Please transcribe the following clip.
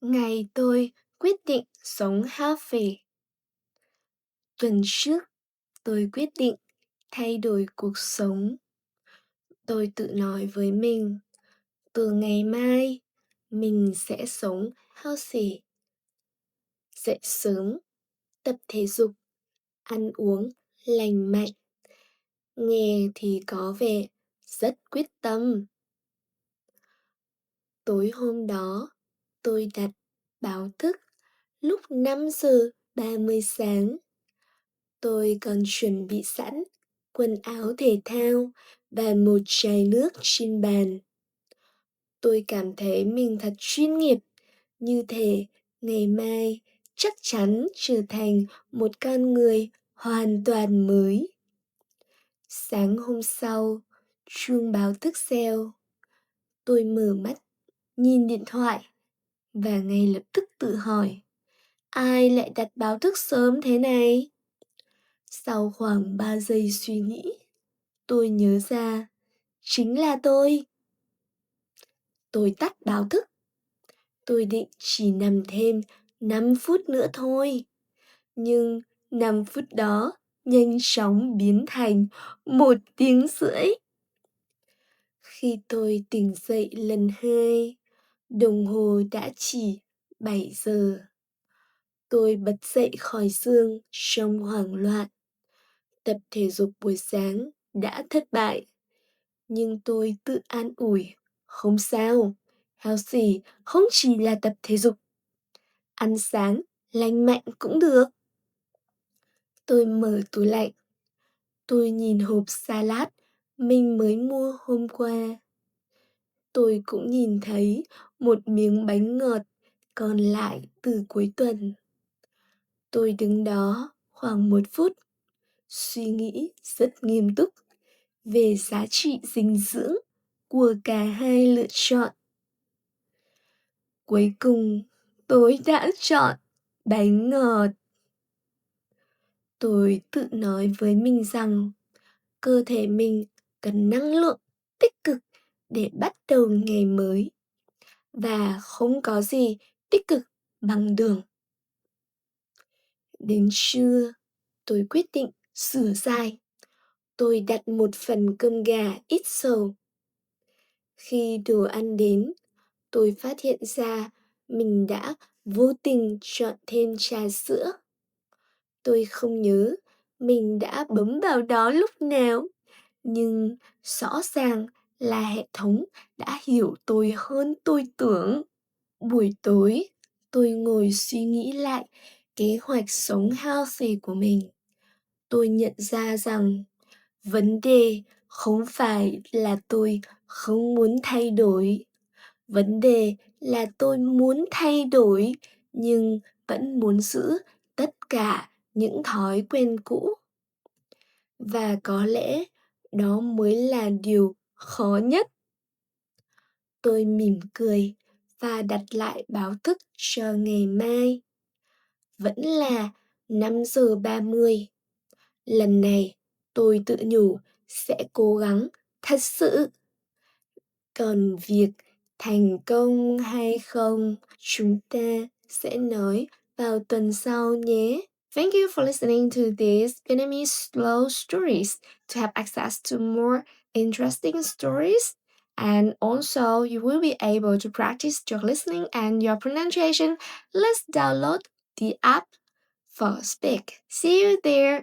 Ngày tôi quyết định sống healthy. Tuần trước, tôi quyết định thay đổi cuộc sống. Tôi tự nói với mình, từ ngày mai, mình sẽ sống healthy. Dậy sớm, tập thể dục, ăn uống lành mạnh. Nghe thì có vẻ rất quyết tâm. Tối hôm đó, tôi đặt báo thức lúc 5:30 sáng. Tôi còn chuẩn bị sẵn quần áo thể thao và một chai nước trên bàn. Tôi cảm thấy mình thật chuyên nghiệp, như thể ngày mai chắc chắn trở thành một con người hoàn toàn mới. Sáng hôm sau, chuông báo thức reo. Tôi mở mắt, nhìn điện thoại và ngay lập tức tự hỏi, ai lại đặt báo thức sớm thế này? Sau khoảng 3 giây suy nghĩ, tôi nhớ ra, chính là tôi. Tôi tắt báo thức. Tôi định chỉ nằm thêm 5 phút nữa thôi. Nhưng 5 phút đó nhanh chóng biến thành 1 tiếng rưỡi. Khi tôi tỉnh dậy lần hai, đồng hồ đã chỉ 7 giờ. Tôi bật dậy khỏi giường trong hoảng loạn. Tập thể dục buổi sáng đã thất bại. Nhưng tôi tự an ủi, không sao, healthy không chỉ là tập thể dục, ăn sáng lành mạnh cũng được. Tôi mở tủ lạnh, tôi nhìn hộp salad mình mới mua hôm qua. Tôi cũng nhìn thấy một miếng bánh ngọt còn lại từ cuối tuần. Tôi đứng đó khoảng 1 phút, suy nghĩ rất nghiêm túc về giá trị dinh dưỡng của cả hai lựa chọn. Cuối cùng, tôi đã chọn bánh ngọt. Tôi tự nói với mình rằng cơ thể mình cần năng lượng tích cực để bắt đầu ngày mới và không có gì tích cực bằng đường. Đến trưa, tôi quyết định sửa sai. Tôi đặt một phần cơm gà ít dầu. Khi đồ ăn đến, tôi phát hiện ra mình đã vô tình chọn thêm trà sữa. Tôi không nhớ mình đã bấm vào đó lúc nào, nhưng rõ ràng là hệ thống đã hiểu tôi hơn tôi tưởng. Buổi tối, tôi ngồi suy nghĩ lại kế hoạch sống healthy của mình. Tôi nhận ra rằng vấn đề không phải là tôi không muốn thay đổi. Vấn đề là tôi muốn thay đổi nhưng vẫn muốn giữ tất cả những thói quen cũ. Và có lẽ đó mới là điều khó nhất. Tôi mỉm cười và đặt lại báo thức cho ngày mai. Vẫn là 5:30. Lần này tôi tự nhủ sẽ cố gắng thật sự. Còn việc thành công hay không, chúng ta sẽ nói vào tuần sau nhé. Thank you for listening to these Vietnamese slow stories. To have access to more interesting stories, and also you will be able to practice your listening and your pronunciation, let's download the app for Speak. See you there.